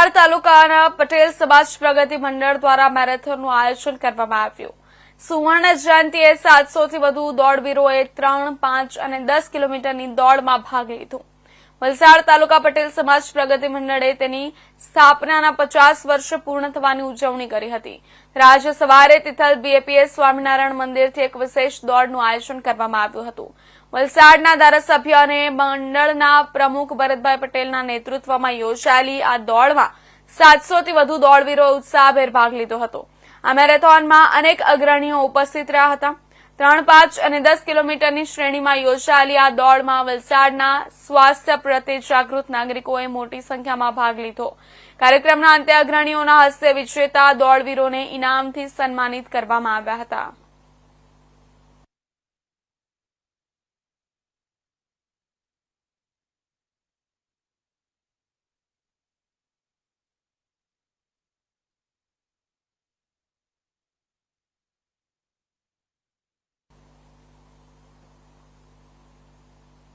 વલસાડ તાલુકાના પટેલ સમાજ પ્રગતિ મંડળ દ્વારા મેરેથોનનું આયોજન કરવામાં આવ્યું। સુવર્ણ જયંતિએ 700 થી વધુ દોડવીરોએ 3, 5 અને 10 કિલોમીટરની દોડમાં ભાગ લીધો। વલસાડ તાલુકા પટેલ સમાજ પ્રગતિ મંડળે તેની સ્થાપનાના 50 વર્ષ પૂર્ણ થવાની ઉજવણી કરી હતી। આજે સવારે તિથલ બીએપીએસ સ્વામિનારાયણ મંદિરથી એક વિશેષ દોડનું આયોજન કરવામાં આવ્યું હતું। વલસાડના ધારાસભ્ય અને મંડળના પ્રમુખ ભરતભાઈ પટેલના નેતૃત્વમાં યોજાયેલી આ દોડમાં 700 થી વધુ દોડવીરોએ ઉત્સાહભેર ભાગ લીધો હતો। આ મેરેથોનમાં અનેક અગ્રણીઓ ઉપસ્થિત રહ્યા હતા। 3, 5 અને 10 કિલોમીટરની શ્રેણીમાં યોજાયેલી આ દોડમાં વલસાડના સ્વાસ્થ્ય પ્રત્યે જાગૃત નાગરિકોએ મોટી સંખ્યામાં ભાગ લીધો। કાર્યક્રમના અંતે અગ્રણીઓના હસ્તે વિજેતા દોડવીરોને ઇનામથી સન્માનિત કરવામાં આવ્યા હતા।